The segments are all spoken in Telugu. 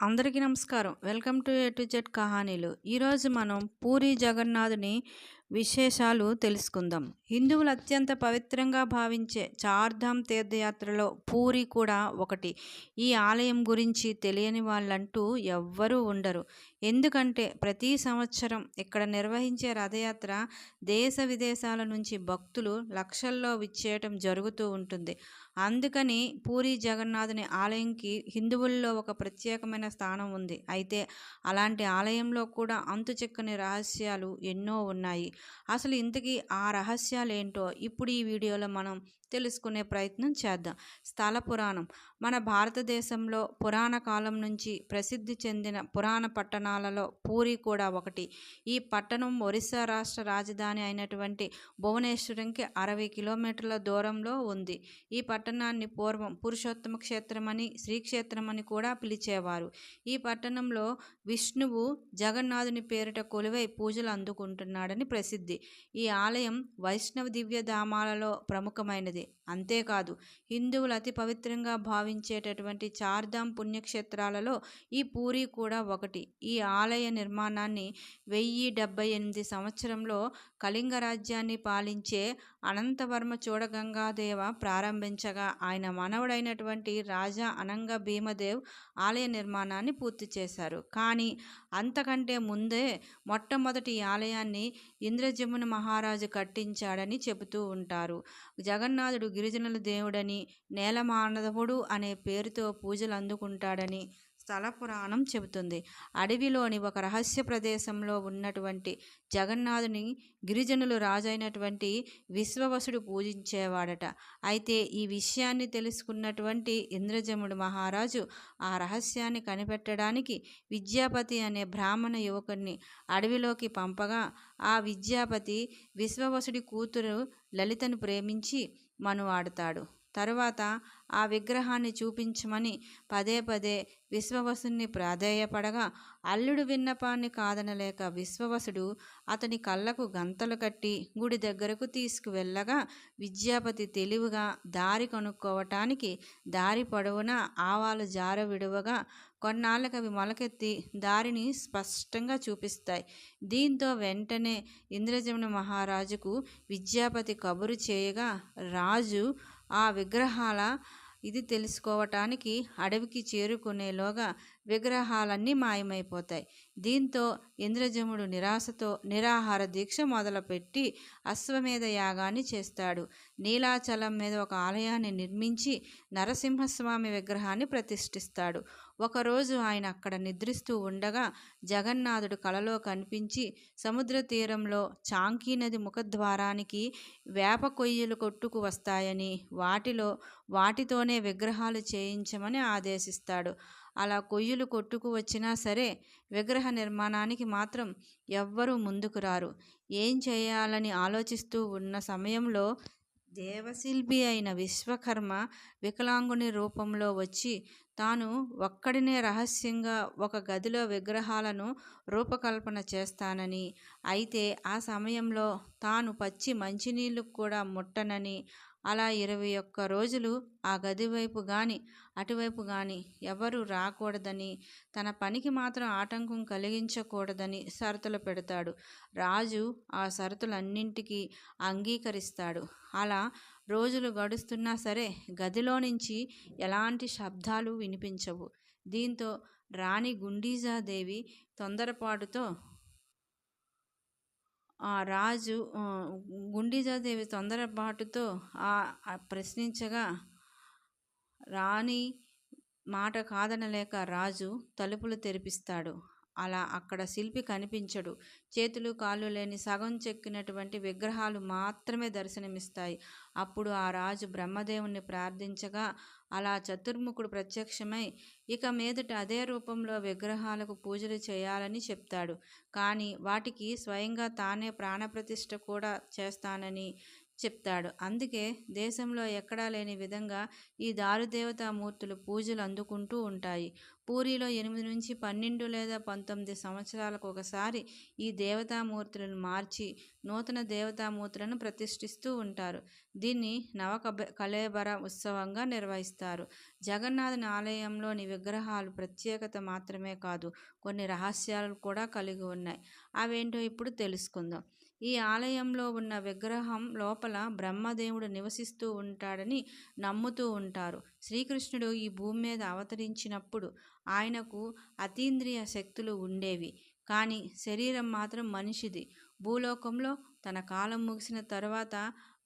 అందరికీ నమస్కారం. Welcome to A to Z కహానీలు. ఈరోజు మనం పూరి జగన్నాథుని విశేషాలు తెలుసుకుందాం. హిందువులు అత్యంత పవిత్రంగా భావించే చార్ధామ్ తీర్థయాత్రలో పూరి కూడా ఒకటి. ఈ ఆలయం గురించి తెలియని వాళ్ళంటూ ఎవ్వరూ ఉండరు. ఎందుకంటే ప్రతి సంవత్సరం ఇక్కడ నిర్వహించే రథయాత్ర దేశ విదేశాల నుంచి భక్తులు లక్షల్లో విచ్చేయటం జరుగుతూ ఉంటుంది. అందుకని పూరి జగన్నాథుని ఆలయంకి హిందువుల్లో ఒక ప్రత్యేకమైన స్థానం ఉంది. అయితే అలాంటి ఆలయంలో కూడా అంతుచిక్కని రహస్యాలు ఎన్నో ఉన్నాయి. అసలు ఇంతకీ ఆ రహస్యాలేంటో ఇప్పుడు ఈ వీడియోలో మనం తెలుసుకునే ప్రయత్నం చేద్దాం. స్థల పురాణం. మన భారతదేశంలో పురాణ కాలం నుంచి ప్రసిద్ధి చెందిన పురాణ పట్టణాలలో పూరి కూడా ఒకటి. ఈ పట్టణం ఒరిస్సా రాష్ట్ర రాజధాని అయినటువంటి భువనేశ్వరంకి 60 కిలోమీటర్ల దూరంలో ఉంది. ఈ పట్టణాన్ని పూర్వం పురుషోత్తమ క్షేత్రమని, శ్రీక్షేత్రమని కూడా పిలిచేవారు. ఈ పట్టణంలో విష్ణువు జగన్నాథుని పేరిట కొలువై పూజలు అందుకుంటున్నాడని ప్రసిద్ధి. ఈ ఆలయం వైష్ణవ దివ్యధామాలలో ప్రముఖమైనది. అంతేకాదు, హిందువులు అతి పవిత్రంగా భావించేటటువంటి చార్ధామ్ పుణ్యక్షేత్రాలలో ఈ పూరి కూడా ఒకటి. ఈ ఆలయ నిర్మాణాన్ని 1078 సంవత్సరంలో కళింగ రాజ్యాన్ని పాలించే అనంతవర్మ చూడగంగాదేవ ప్రారంభించగా ఆయన మనవడైనటువంటి రాజా అనంగ భీమదేవ్ ఆలయ నిర్మాణాన్ని పూర్తి చేశారు. కానీ అంతకంటే ముందే మొట్టమొదటి ఈ ఆలయాన్ని ఇంద్రజమున మహారాజు కట్టించాడని చెబుతూ ఉంటారు. జగన్నాథుడు గిరిజనుల దేవుడని, నేలమానవుడు అనే పేరుతో పూజలు అందుకుంటాడని స్థల పురాణం చెబుతుంది. అడవిలోని ఒక రహస్య ప్రదేశంలో ఉన్నటువంటి జగన్నాథుని గిరిజనులు రాజైనటువంటి విశ్వవసుడు పూజించేవాడట. అయితే ఈ విషయాన్ని తెలుసుకున్నటువంటి ఇంద్రజముడు మహారాజు ఆ రహస్యాన్ని కనిపెట్టడానికి విద్యాపతి అనే బ్రాహ్మణ యువకుడిని అడవిలోకి పంపగా ఆ విద్యాపతి విశ్వవసుడి కూతురు లలితను ప్రేమించి మనువాడతాడు. తరువాత ఆ విగ్రహాన్ని చూపించమని పదే పదే విశ్వవసుని ప్రాధేయపడగా అల్లుడు విన్నపాన్ని కాదనలేక విశ్వవసుడు అతని కళ్ళకు గంతలు కట్టి గుడి దగ్గరకు తీసుకువెళ్ళగా విద్యాపతి తెలివిగా దారి కనుక్కోవటానికి దారి పొడవునా ఆవాలు జార విడువగా కొన్నాళ్ళకి అవి మొలకెత్తి దారిని స్పష్టంగా చూపిస్తాయి. దీంతో వెంటనే ఇంద్రజమున మహారాజుకు విద్యాపతి కబురు చేయగా రాజు ఆ విగ్రహాల ఇది తెలుసుకోవటానికి అడవికి చేరుకునేలోగా విగ్రహాలన్నీ మాయమైపోతాయి. దీంతో ఇంద్రజముడు నిరాశతో నిరాహార దీక్ష మొదలుపెట్టి అశ్వమేధ యాగాన్ని చేస్తాడు. నీలాచలం మీద ఒక ఆలయాన్ని నిర్మించి నరసింహస్వామి విగ్రహాన్ని ప్రతిష్ఠిస్తాడు. ఒకరోజు ఆయన అక్కడ నిద్రిస్తూ ఉండగా జగన్నాథుడు కలలో కనిపించి సముద్ర తీరంలో చాంకీ నది ముఖద్వారానికి వేప కొయ్యలు కొట్టుకు వస్తాయని వాటితోనే విగ్రహాలు చేయించమని ఆదేశిస్తాడు. అలా కొయ్యలు కొట్టుకు వచ్చినా సరే విగ్రహ నిర్మాణానికి మాత్రం ఎవ్వరూ ముందుకు రారు. ఏం చేయాలని ఆలోచిస్తూ ఉన్న సమయంలో దేవశిల్పి అయిన విశ్వకర్మ వికలాంగుని రూపంలో వచ్చి తాను ఒక్కడినే రహస్యంగా ఒక గదిలో విగ్రహాలను రూపకల్పన చేస్తానని, అయితే ఆ సమయంలో తాను పచ్చి మంచినీళ్ళు కూడా ముట్టనని, అలా 21 రోజులు ఆ గది వైపు కానీ అటువైపు కానీ ఎవరు రాకూడదని, తన పనికి మాత్రం ఆటంకం కలిగించకూడదని షరతులు పెడతాడు. రాజు ఆ షరతులన్నింటికీ అంగీకరిస్తాడు. అలా రోజులు గడుస్తున్నా సరే గదిలో నుంచి ఎలాంటి శబ్దాలు వినిపించవు. దీంతో రాణి గుండీజాదేవి తొందరపాటుతో గుండీజాదేవి తొందరపాటుతో ప్రశ్నించగా రాణి మాట కాదనలేక రాజు తలుపులు తెరిపిస్తాడు. అలా అక్కడ శిల్పి కనిపించడు. చేతులు కాళ్ళు లేని సగం చెక్కినటువంటి విగ్రహాలు మాత్రమే దర్శనమిస్తాయి. అప్పుడు ఆ రాజు బ్రహ్మదేవుణ్ణి ప్రార్థించగా అలా చతుర్ముఖుడు ప్రత్యక్షమై ఇక మీదట అదే రూపంలో విగ్రహాలకు పూజలు చేయాలని చెప్తాడు. కానీ వాటికి స్వయంగా తానే ప్రాణప్రతిష్ఠ కూడా చేస్తానని చెప్తాడు. అందుకే దేశంలో ఎక్కడా లేని విధంగా ఈ దారుదేవతామూర్తులు పూజలు అందుకుంటూ ఉంటాయి. పూరిలో 8 నుంచి 12 లేదా 19 సంవత్సరాలకు ఒకసారి ఈ దేవతామూర్తులను మార్చి నూతన దేవతామూర్తులను ప్రతిష్ఠిస్తూ ఉంటారు. దీన్ని కళేబర ఉత్సవంగా నిర్వహిస్తారు. జగన్నాథుని ఆలయంలోని విగ్రహాలు ప్రత్యేకత మాత్రమే కాదు, కొన్ని రహస్యాలు కూడా కలిగి ఉన్నాయి. అవేంటో ఇప్పుడు తెలుసుకుందాం. ఈ ఆలయంలో ఉన్న విగ్రహం లోపల బ్రహ్మదేవుడు నివసిస్తూ ఉంటాడని నమ్ముతూ ఉంటారు. శ్రీకృష్ణుడు ఈ భూమి మీద అవతరించినప్పుడు ఆయనకు అతీంద్రియ శక్తులు ఉండేవి, కానీ శరీరం మాత్రం మనిషిది. భూలోకంలో తన కాలం ముగిసిన తరువాత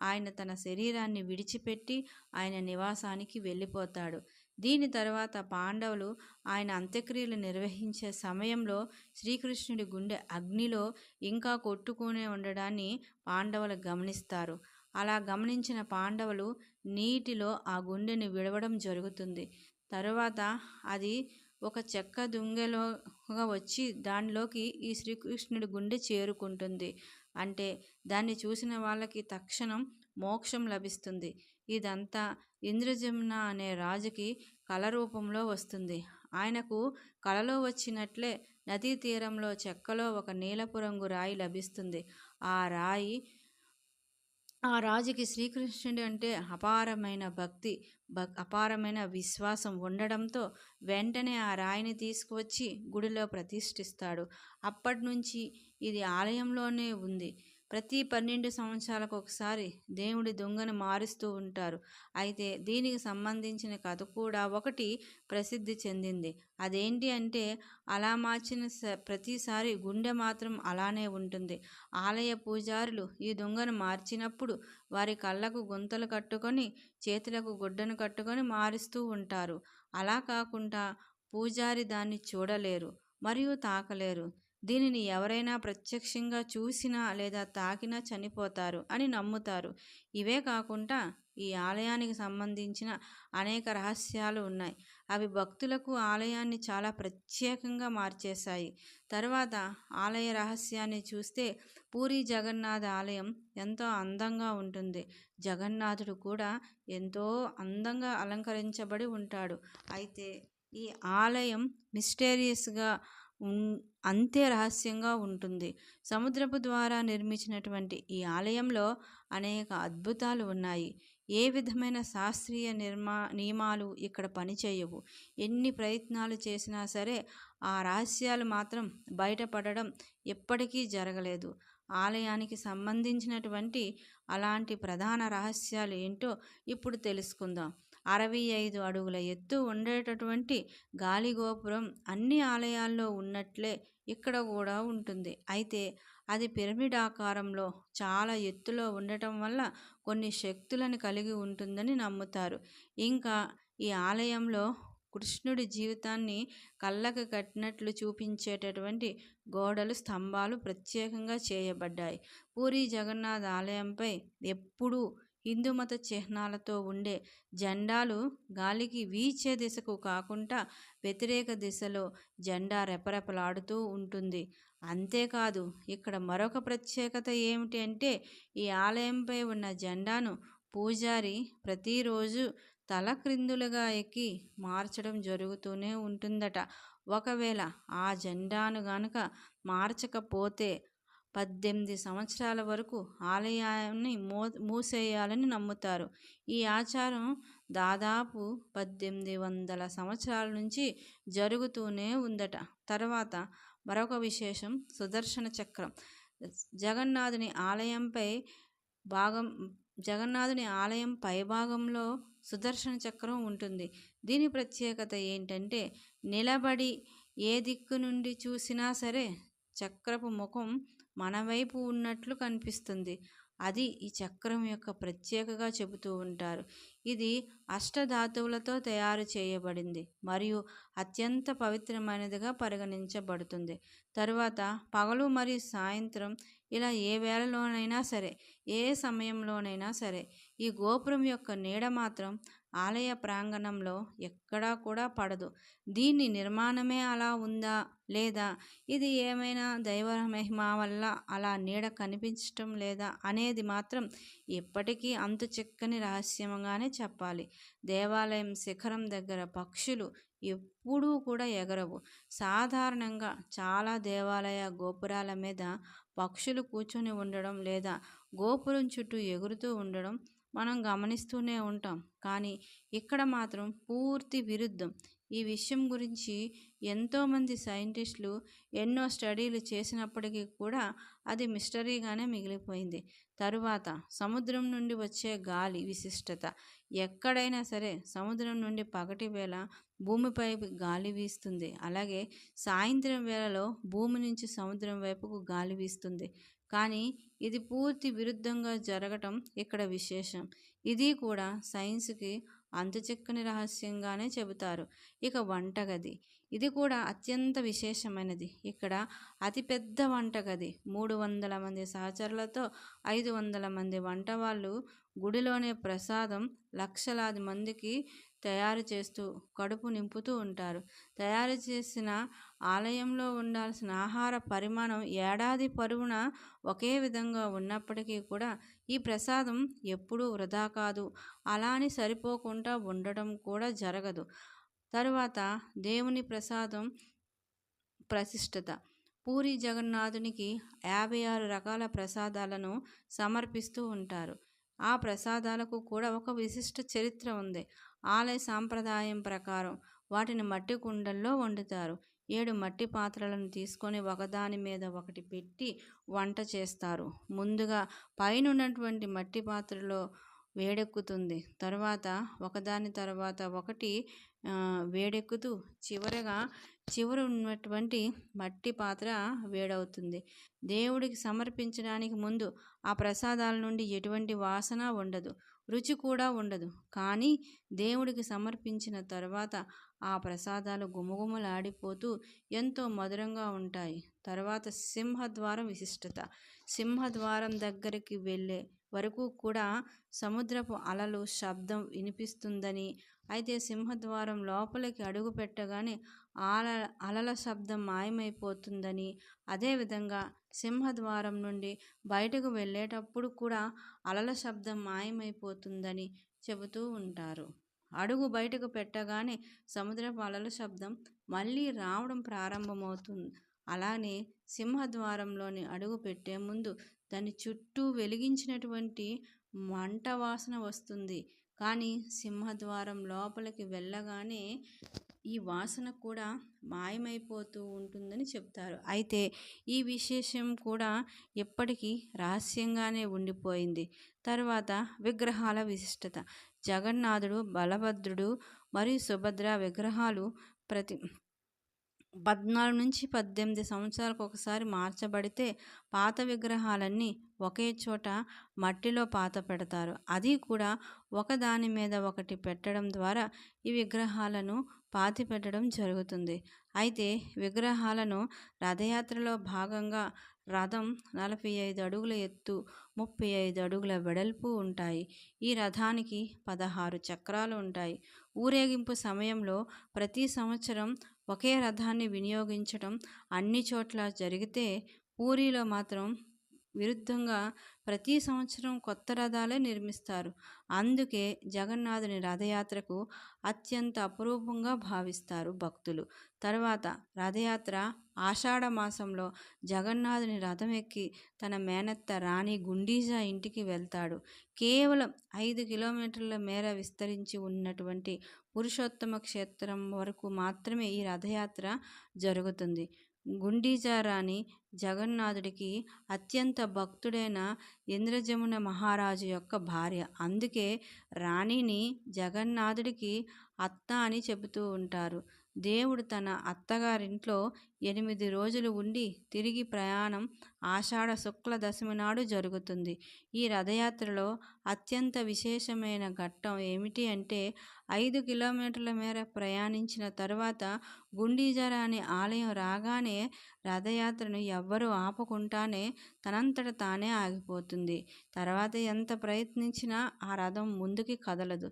ఆయన తన శరీరాన్ని విడిచిపెట్టి ఆయన నివాసానికి వెళ్ళిపోతాడు. దీని తర్వాత పాండవులు ఆయన అంత్యక్రియలు నిర్వహించే సమయంలో శ్రీకృష్ణుడి గుండె అగ్నిలో ఇంకా కొట్టుకునే ఉండడాన్ని పాండవులు గమనిస్తారు. అలా గమనించిన పాండవులు నీటిలో ఆ గుండెని విడవడం జరుగుతుంది. తరువాత అది ఒక చెక్క దుంగెలోగా వచ్చి దానిలోకి ఈ శ్రీకృష్ణుడి గుండె చేరుకుంటుంది. అంటే దాన్ని చూసిన వాళ్ళకి తక్షణం మోక్షం లభిస్తుంది. ఇదంతా ఇంద్రజమున అనే రాజుకి కళ రూపంలో వస్తుంది. ఆయనకు కళలో వచ్చినట్లే నదీ తీరంలో చెక్కలో ఒక నీలపు రంగు రాయి లభిస్తుంది. ఆ రాజుకి శ్రీకృష్ణుడి అంటే అపారమైన భక్తి, అపారమైన విశ్వాసం ఉండడంతో వెంటనే ఆ రాయిని తీసుకువచ్చి గుడిలో ప్రతిష్ఠిస్తాడు. అప్పటి నుంచి ఇది ఆలయంలోనే ఉంది. ప్రతి 12 సంవత్సరాలకు ఒకసారి దేవుడి దొంగను మారుస్తూ ఉంటారు. అయితే దీనికి సంబంధించిన కథ కూడా ఒకటి ప్రసిద్ధి చెందింది. అదేంటి అంటే, అలా మార్చిన ప్రతిసారి గుండె మాత్రం అలానే ఉంటుంది. ఆలయ పూజారులు ఈ దొంగను మార్చినప్పుడు వారి కళ్ళకు గుంతలు కట్టుకొని చేతులకు గుడ్డను కట్టుకొని మారుస్తూ ఉంటారు. అలా కాకుండా పూజారి దాన్ని చూడలేరు మరియు తాకలేరు. దీనిని ఎవరైనా ప్రత్యక్షంగా చూసినా లేదా తాకినా చనిపోతారు అని నమ్ముతారు. ఇవే కాకుండా ఈ ఆలయానికి సంబంధించిన అనేక రహస్యాలు ఉన్నాయి. అవి భక్తులకు ఆలయాన్ని చాలా ప్రత్యేకంగా మార్చేశాయి. తర్వాత ఆలయ రహస్యాన్ని చూస్తే పూరి జగన్నాథ ఆలయం ఎంతో అందంగా ఉంటుంది. జగన్నాథుడు కూడా ఎంతో అందంగా అలంకరించబడి ఉంటాడు. అయితే ఈ ఆలయం మిస్టీరియస్గా అంతే రహస్యంగా ఉంటుంది. సముద్రపు ద్వారా నిర్మించినటువంటి ఈ ఆలయంలో అనేక అద్భుతాలు ఉన్నాయి. ఏ విధమైన శాస్త్రీయ నియమాలు ఇక్కడ పనిచేయవు. ఎన్ని ప్రయత్నాలు చేసినా సరే ఆ రహస్యాలు మాత్రం బయటపడడం ఎప్పటికీ జరగలేదు. ఆలయానికి సంబంధించినటువంటి అలాంటి ప్రధాన రహస్యాలు ఏంటో ఇప్పుడు తెలుసుకుందాం. 65 అడుగుల ఎత్తు ఉండేటటువంటి గాలిగోపురం అన్ని ఆలయాల్లో ఉన్నట్లే ఇక్కడ కూడా ఉంటుంది. అయితే అది పిరమిడ్ ఆకారంలో చాలా ఎత్తులో ఉండటం వల్ల కొన్ని శక్తులను కలిగి ఉంటుందని నమ్ముతారు. ఇంకా ఈ ఆలయంలో కృష్ణుడి జీవితాన్ని కళ్ళకు కట్టినట్లు చూపించేటటువంటి గోడలు, స్తంభాలు ప్రత్యేకంగా చేయబడ్డాయి. పూరి జగన్నాథ్ ఆలయంపై ఎప్పుడూ హిందూమత చిహ్నాలతో ఉండే జెండాలు గాలికి వీచే దిశకు కాకుండా వ్యతిరేక దిశలో జెండా రెపరెపలాడుతూ ఉంటుంది. అంతేకాదు, ఇక్కడ మరొక ప్రత్యేకత ఏమిటి అంటే, ఈ ఆలయంపై ఉన్న జెండాను పూజారి ప్రతిరోజు తల క్రిందులుగా ఎక్కి మార్చడం జరుగుతూనే ఉంటుందట. ఒకవేళ ఆ జెండాను గనుక మార్చకపోతే 18 సంవత్సరాల వరకు ఆలయాన్ని మూసేయాలని నమ్ముతారు. ఈ ఆచారం దాదాపు 1800 సంవత్సరాల నుంచి జరుగుతూనే ఉందట. తర్వాత మరొక విశేషం సుదర్శన చక్రం. జగన్నాథుని ఆలయం పైభాగంలో సుదర్శన చక్రం ఉంటుంది. దీని ప్రత్యేకత ఏంటంటే, నిలబడి ఏ దిక్కు నుండి చూసినా సరే చక్రపు ముఖం మన వైపు ఉన్నట్లు కనిపిస్తుంది. అది ఈ చక్రం యొక్క ప్రత్యేకగా చెబుతూ ఉంటారు. ఇది అష్టధాతువులతో తయారు చేయబడింది మరియు అత్యంత పవిత్రమైనదిగా పరిగణించబడుతుంది. తరువాత పగలు మరియు సాయంత్రం ఇలా ఏ వేళలోనైనా సరే, ఏ సమయంలోనైనా సరే ఈ గోపురం యొక్క నీడ మాత్రం ఆలయ ప్రాంగణంలో ఎక్కడా కూడా పడదు. దీని నిర్మాణమే అలా ఉందా, లేదా ఇది ఏమైనా దైవ మహిమ వల్ల అలా నీడ కనిపించటం లేదా అనేది మాత్రం ఎప్పటికీ అంతు చిక్కని రహస్యంగానే చెప్పాలి. దేవాలయం శిఖరం దగ్గర పక్షులు ఎప్పుడూ కూడా ఎగరవు. సాధారణంగా చాలా దేవాలయ గోపురాల మీద పక్షులు కూర్చొని ఉండడం లేదా గోపురం చుట్టూ ఎగురుతూ ఉండడం మనం గమనిస్తూనే ఉంటాం. కానీ ఇక్కడ మాత్రం పూర్తి విరుద్ధం. ఈ విషయం గురించి ఎంతోమంది సైంటిస్టులు ఎన్నో స్టడీలు చేసినప్పటికీ కూడా అది మిస్టరీగానే మిగిలిపోయింది. తరువాత సముద్రం నుండి వచ్చే గాలి విశిష్టత. ఎక్కడైనా సరే సముద్రం నుండి పగటి వేళ భూమిపై గాలి వీస్తుంది. అలాగే సాయంత్రం వేళలో భూమి నుంచి సముద్రం వైపుకు గాలి వీస్తుంది. కానీ ఇది పూర్తి విరుద్ధంగా జరగటం ఇక్కడ విశేషం. ఇది కూడా సైన్స్కి అంతుచిక్కని రహస్యంగానే చెబుతారు. ఇక వంటగది, ఇది కూడా అత్యంత విశేషమైనది. ఇక్కడ అతిపెద్ద వంటగది 300 మంది సహచరులతో 500 మంది వంటవాళ్ళు గుడిలోనే ప్రసాదం లక్షలాది మందికి తయారు చేస్తూ కడుపు నింపుతూ ఉంటారు. తయారు చేసిన ఆలయంలో ఉండాల్సిన ఆహార పరిమాణం ఏడాది పొడవునా ఒకే విధంగా ఉన్నప్పటికీ కూడా ఈ ప్రసాదం ఎప్పుడూ వృధా కాదు. అలా అని సరిపోకుండా ఉండడం కూడా జరగదు. తరువాత దేవుని ప్రసాదం ప్రతిష్ఠత. పూరి జగన్నాథునికి 56 రకాల ప్రసాదాలను సమర్పిస్తూ ఉంటారు. ఆ ప్రసాదాలకు కూడా ఒక విశిష్ట చరిత్ర ఉంది. ఆలయ సాంప్రదాయం ప్రకారం వాటిని మట్టి కుండల్లో వండుతారు. 7 మట్టి పాత్రలను తీసుకొని ఒకదాని మీద ఒకటి పెట్టి వంట చేస్తారు. ముందుగా పైనున్నటువంటి మట్టి పాత్రలో వేడెక్కుతుంది. తర్వాత ఒకదాని తర్వాత ఒకటి వేడెక్కుతూ చివర ఉన్నటువంటి మట్టి పాత్ర వేడవుతుంది. దేవుడికి సమర్పించడానికి ముందు ఆ ప్రసాదాల నుండి ఎటువంటి వాసన ఉండదు, రుచి కూడా ఉండదు. కానీ దేవుడికి సమర్పించిన తర్వాత ఆ ప్రసాదాలు గుమగుమలాడిపోతూ ఎంతో మధురంగా ఉంటాయి. తర్వాత సింహద్వారం విశిష్టత. సింహద్వారం దగ్గరికి వెళ్ళే వరకు కూడా సముద్రపు అలలు శబ్దం వినిపిస్తుందని, అయితే సింహద్వారం లోపలికి అడుగు పెట్టగానే అలల శబ్దం మాయమైపోతుందని, అదేవిధంగా సింహద్వారం నుండి బయటకు వెళ్ళేటప్పుడు కూడా అలల శబ్దం మాయమైపోతుందని చెబుతూ ఉంటారు. అడుగు బయటకు పెట్టగానే సముద్రపు అలల శబ్దం మళ్ళీ రావడం ప్రారంభమవుతుంది. అలానే సింహద్వారంలోని అడుగు పెట్టే ముందు దాని చుట్టూ వెలిగించినటువంటి మంట వాసన వస్తుంది. కానీ సింహద్వారం లోపలికి వెళ్ళగానే ఈ వాసన కూడా మాయమైపోతూ ఉంటుందని చెప్తారు. అయితే ఈ విశేషం కూడా ఎప్పటికీ రహస్యంగానే ఉండిపోయింది. తర్వాత విగ్రహాల విశిష్టత. జగన్నాథుడు, బలభద్రుడు మరియు సుభద్ర విగ్రహాలు ప్రతి 14 నుంచి 18 సంవత్సరాలకు ఒకసారి మార్చబడితే పాత విగ్రహాలన్నీ ఒకే చోట మట్టిలో పాత పెడతారు. అది కూడా ఒకదాని మీద ఒకటి పెట్టడం ద్వారా ఈ విగ్రహాలను పాతి పెట్టడం జరుగుతుంది. అయితే విగ్రహాలను రథయాత్రలో భాగంగా రథం 45 అడుగుల ఎత్తు, 35 అడుగుల వెడల్పు ఉంటాయి. ఈ రథానికి 16 చక్రాలు ఉంటాయి. ఊరేగింపు సమయంలో ప్రతి సంవత్సరం ఒకే రథాన్ని వినియోగించడం అన్ని చోట్ల జరిగితే, పూరిలో మాత్రం విరుద్ధంగా ప్రతి సంవత్సరం కొత్త రథాలే నిర్మిస్తారు. అందుకే జగన్నాథుని రథయాత్రకు అత్యంత అపురూపంగా భావిస్తారు భక్తులు. తర్వాత రథయాత్ర ఆషాఢ మాసంలో జగన్నాథుని రథం ఎక్కి తన మేనత్త రాణి గుండీజా ఇంటికి వెళ్తాడు. కేవలం 5 కిలోమీటర్ల మేర విస్తరించి ఉన్నటువంటి పురుషోత్తమ క్షేత్రం వరకు మాత్రమే ఈ రథయాత్ర జరుగుతుంది. గుండీజా రాణి జగన్నాథుడికి అత్యంత భక్తుడైన ఇంద్రజమున మహారాజు యొక్క భార్య. అందుకే రాణిని జగన్నాథుడికి అత్త అని చెబుతూ ఉంటారు. దేవుడు తన అత్తగారింట్లో 8 రోజులు ఉండి తిరిగి ప్రయాణం ఆషాఢ శుక్ల దశమి నాడు జరుగుతుంది. ఈ రథయాత్రలో అత్యంత విశేషమైన ఘట్టం ఏమిటి అంటే, 5 కిలోమీటర్ల మేర ప్రయాణించిన తర్వాత గుండీజరాని ఆలయం రాగానే రథయాత్రను ఎవ్వరూ ఆపకుండానే తనంతట తానే ఆగిపోతుంది. తర్వాత ఎంత ప్రయత్నించినా ఆ రథం ముందుకి కదలదు.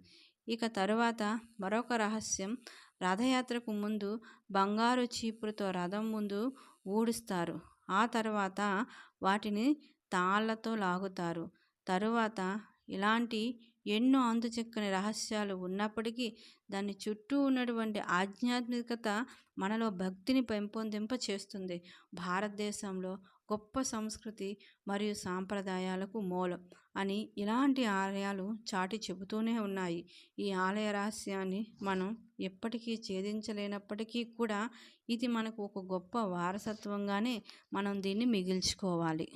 ఇక తరువాత మరొక రహస్యం, రథయాత్రకు ముందు బంగారు చీపురుతో రథం ముందు ఊడుస్తారు. ఆ తర్వాత వాటిని తాళ్లతో లాగుతారు. తరువాత ఇలాంటి ఎన్నో అంతుచిక్కని రహస్యాలు ఉన్నప్పటికీ దాని చుట్టూ ఉన్నటువంటి ఆధ్యాత్మికత మనలో భక్తిని పెంపొందింప చేస్తుంది. భారతదేశంలో గొప్ప సంస్కృతి మరియు సాంప్రదాయాలకు మూలం అని ఇలాంటి ఆలయాలు చాటి చెబుతూనే ఉన్నాయి. ఈ ఆలయ రహస్యాన్ని మనం ఎప్పటికీ ఛేదించలేనప్పటికీ కూడా ఇది మనకు ఒక గొప్ప వారసత్వంగానే మనం దీన్ని మిగిల్చుకోవాలి.